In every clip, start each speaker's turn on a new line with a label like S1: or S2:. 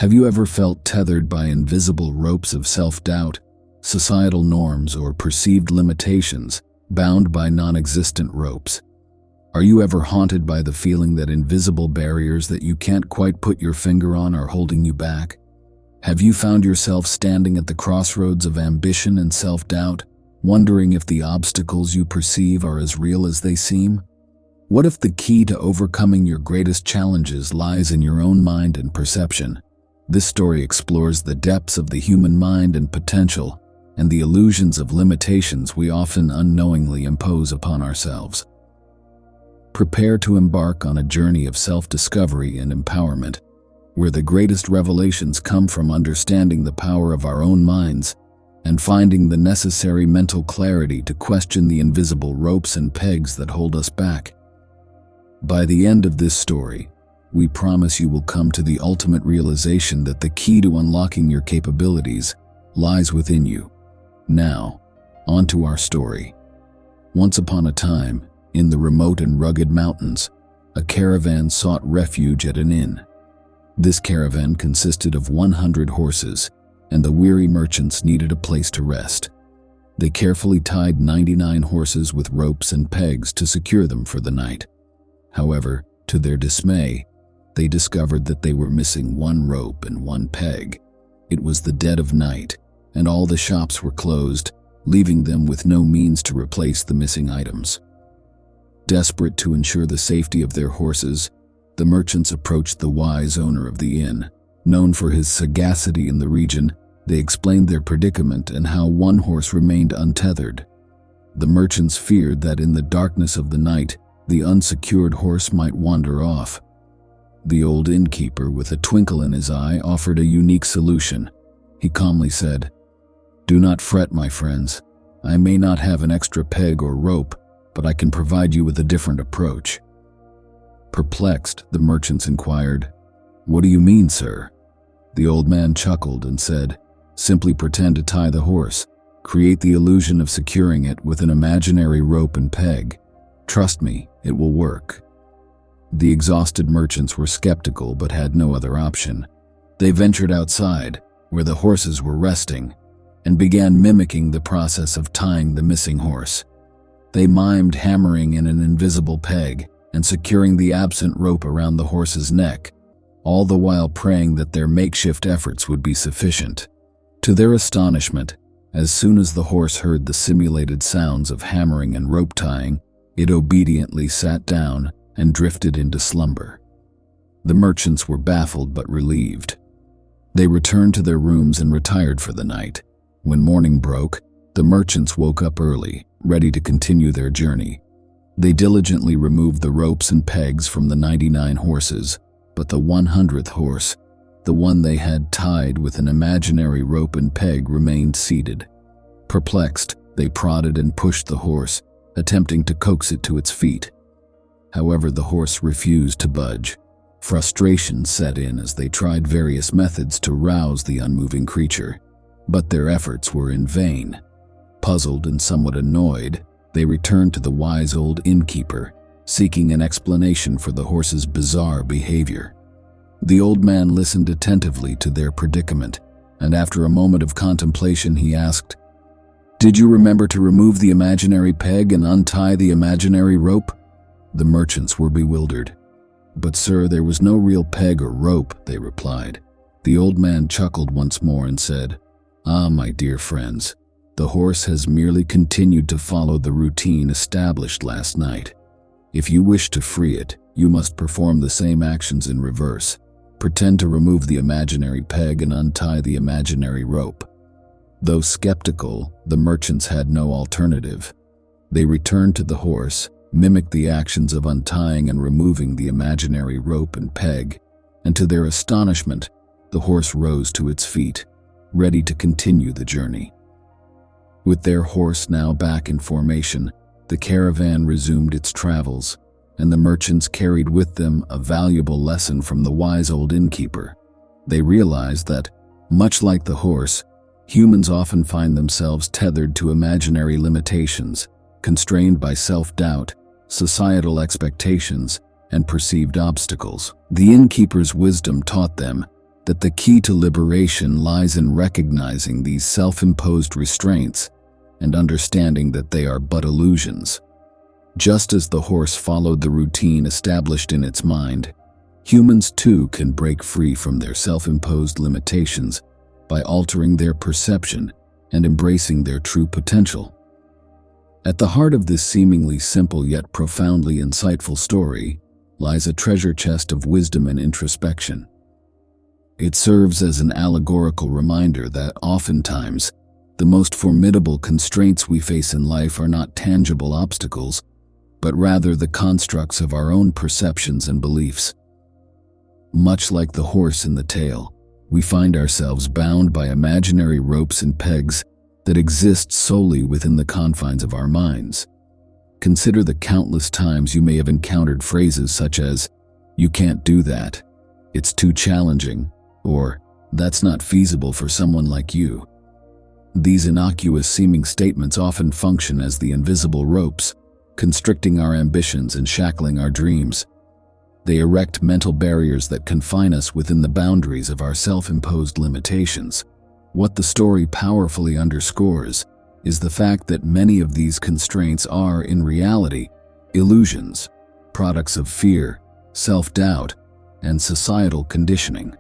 S1: Have you ever felt tethered by invisible ropes of self-doubt, societal norms, or perceived limitations, bound by non-existent ropes? Are you ever haunted by the feeling that invisible barriers that you can't quite put your finger on are holding you back? Have you found yourself standing at the crossroads of ambition and self-doubt, wondering if the obstacles you perceive are as real as they seem? What if the key to overcoming your greatest challenges lies in your own mind and perception? This story explores the depths of the human mind and potential, and the illusions of limitations we often unknowingly impose upon ourselves. Prepare to embark on a journey of self-discovery and empowerment, where the greatest revelations come from understanding the power of our own minds and finding the necessary mental clarity to question the invisible ropes and pegs that hold us back. By the end of this story, we promise you will come to the ultimate realization that the key to unlocking your capabilities lies within you. Now, on to our story. Once upon a time, in the remote and rugged mountains, a caravan sought refuge at an inn. This caravan consisted of 100 horses, and the weary merchants needed a place to rest. They carefully tied 99 horses with ropes and pegs to secure them for the night. However, to their dismay, they discovered that they were missing one rope and one peg. It was the dead of night, and all the shops were closed, leaving them with no means to replace the missing items. Desperate to ensure the safety of their horses, the merchants approached the wise owner of the inn. Known for his sagacity in the region, they explained their predicament and how one horse remained untethered. The merchants feared that in the darkness of the night, the unsecured horse might wander off. The old innkeeper, with a twinkle in his eye, offered a unique solution. He calmly said, "Do not fret, my friends. I may not have an extra peg or rope, but I can provide you with a different approach." Perplexed, the merchants inquired, "What do you mean, sir?" The old man chuckled and said, "Simply pretend to tie the horse. Create the illusion of securing it with an imaginary rope and peg. Trust me, it will work." The exhausted merchants were skeptical but had no other option. They ventured outside, where the horses were resting, and began mimicking the process of tying the missing horse. They mimed hammering in an invisible peg and securing the absent rope around the horse's neck, all the while praying that their makeshift efforts would be sufficient. To their astonishment, as soon as the horse heard the simulated sounds of hammering and rope tying, it obediently sat down and drifted into slumber. The merchants were baffled but relieved. They returned to their rooms and retired for the night. When morning broke, the merchants woke up early, ready to continue their journey. They diligently removed the ropes and pegs from the 99 horses, but the 100th horse, the one they had tied with an imaginary rope and peg, remained seated. Perplexed, they prodded and pushed the horse, attempting to coax it to its feet. However, the horse refused to budge. Frustration set in as they tried various methods to rouse the unmoving creature, but their efforts were in vain. Puzzled and somewhat annoyed, they returned to the wise old innkeeper, seeking an explanation for the horse's bizarre behavior. The old man listened attentively to their predicament, and after a moment of contemplation he asked, "Did you remember to remove the imaginary peg and untie the imaginary rope?" The merchants were bewildered. "But sir, there was no real peg or rope," they replied. The old man chuckled once more and said, "Ah, my dear friends, the horse has merely continued to follow the routine established last night. If you wish to free it, you must perform the same actions in reverse. Pretend to remove the imaginary peg and untie the imaginary rope." Though skeptical, the merchants had no alternative. They returned to the horse, mimicked the actions of untying and removing the imaginary rope and peg, and to their astonishment, the horse rose to its feet, ready to continue the journey. With their horse now back in formation, the caravan resumed its travels, and the merchants carried with them a valuable lesson from the wise old innkeeper. They realized that, much like the horse, humans often find themselves tethered to imaginary limitations, constrained by self-doubt, societal expectations, and perceived obstacles. The innkeeper's wisdom taught them that the key to liberation lies in recognizing these self-imposed restraints and understanding that they are but illusions. Just as the horse followed the routine established in its mind, humans too can break free from their self-imposed limitations by altering their perception and embracing their true potential. At the heart of this seemingly simple yet profoundly insightful story lies a treasure chest of wisdom and introspection. It serves as an allegorical reminder that oftentimes the most formidable constraints we face in life are not tangible obstacles, but rather the constructs of our own perceptions and beliefs. Much like the horse in the tale, we find ourselves bound by imaginary ropes and pegs that exist solely within the confines of our minds. Consider the countless times you may have encountered phrases such as, "You can't do that," "It's too challenging," or "That's not feasible for someone like you." These innocuous-seeming statements often function as the invisible ropes, constricting our ambitions and shackling our dreams. They erect mental barriers that confine us within the boundaries of our self-imposed limitations. What the story powerfully underscores is the fact that many of these constraints are, in reality, illusions, products of fear, self-doubt, and societal conditioning.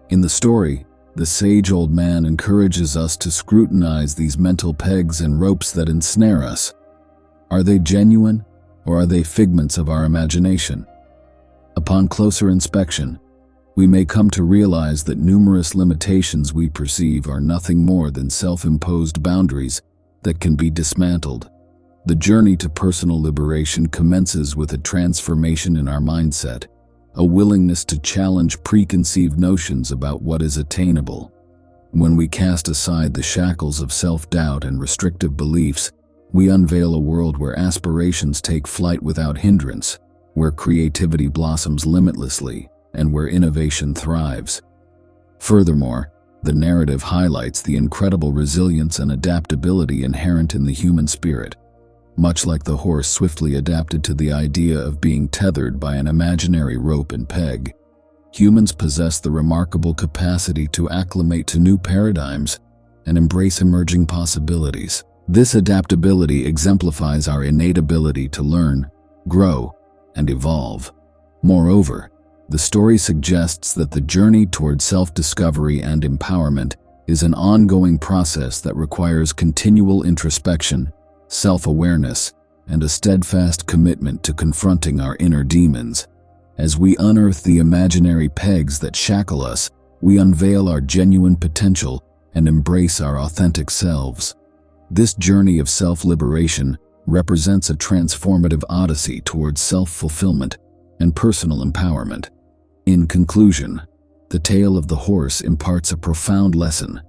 S1: In the story, the sage old man encourages us to scrutinize these mental pegs and ropes that ensnare us. Are they genuine, or are they figments of our imagination? Upon closer inspection, we may come to realize that numerous limitations we perceive are nothing more than self-imposed boundaries that can be dismantled. The journey to personal liberation commences with a transformation in our mindset, a willingness to challenge preconceived notions about what is attainable. When we cast aside the shackles of self-doubt and restrictive beliefs, we unveil a world where aspirations take flight without hindrance, where creativity blossoms limitlessly, and where innovation thrives. Furthermore, the narrative highlights the incredible resilience and adaptability inherent in the human spirit. Much like the horse swiftly adapted to the idea of being tethered by an imaginary rope and peg, humans possess the remarkable capacity to acclimate to new paradigms and embrace emerging possibilities. This adaptability exemplifies our innate ability to learn, grow, and evolve. Moreover, the story suggests that the journey toward self-discovery and empowerment is an ongoing process that requires continual introspection, self-awareness, and a steadfast commitment to confronting our inner demons. As we unearth the imaginary pegs that shackle us, we unveil our genuine potential and embrace our authentic selves. This journey of self-liberation represents a transformative odyssey towards self-fulfillment and personal empowerment. In conclusion, the tale of the horse imparts a profound lesson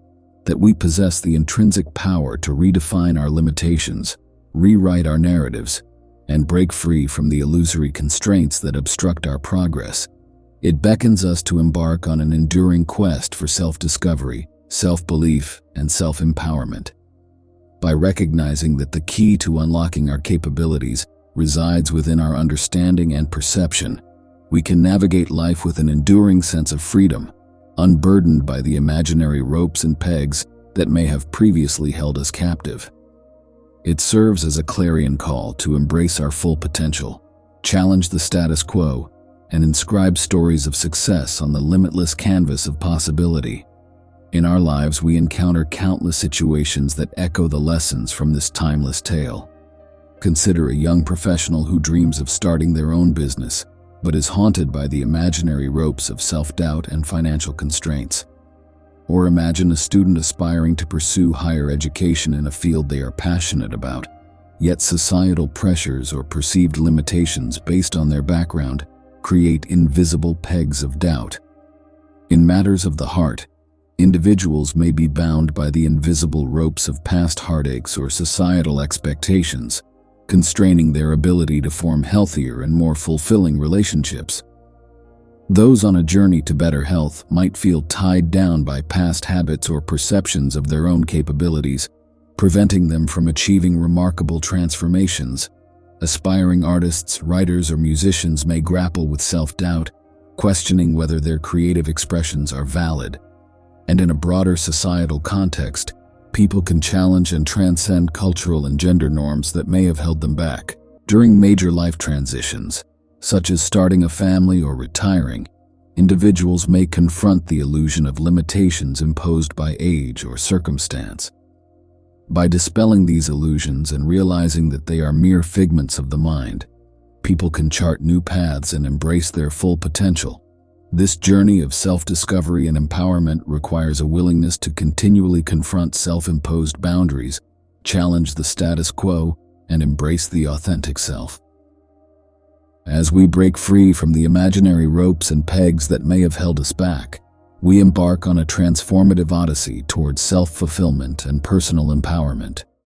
S1: that we possess the intrinsic power to redefine our limitations, rewrite our narratives, and break free from the illusory constraints that obstruct our progress. It beckons us to embark on an enduring quest for self-discovery, self-belief, and self-empowerment. By recognizing that the key to unlocking our capabilities resides within our understanding and perception, we can navigate life with an enduring sense of freedom, unburdened by the imaginary ropes and pegs that may have previously held us captive. It serves as a clarion call to embrace our full potential, challenge the status quo, and inscribe stories of success on the limitless canvas of possibility. In our lives, we encounter countless situations that echo the lessons from this timeless tale. Consider a young professional who dreams of starting their own business, but is haunted by the imaginary ropes of self-doubt and financial constraints. Or imagine a student aspiring to pursue higher education in a field they are passionate about, yet societal pressures or perceived limitations based on their background create invisible pegs of doubt. In matters of the heart, individuals may be bound by the invisible ropes of past heartaches or societal expectations, constraining their ability to form healthier and more fulfilling relationships. Those on a journey to better health might feel tied down by past habits or perceptions of their own capabilities, preventing them from achieving remarkable transformations. Aspiring artists, writers, or musicians may grapple with self-doubt, questioning whether their creative expressions are valid. And in a broader societal context, people can challenge and transcend cultural and gender norms that may have held them back. During major life transitions, such as starting a family or retiring, individuals may confront the illusion of limitations imposed by age or circumstance. By dispelling these illusions and realizing that they are mere figments of the mind, people can chart new paths and embrace their full potential. This journey of self-discovery and empowerment requires a willingness to continually confront self-imposed boundaries, challenge the status quo, and embrace the authentic self. As we break free from the imaginary ropes and pegs that may have held us back, we embark on a transformative odyssey towards self-fulfillment and personal empowerment.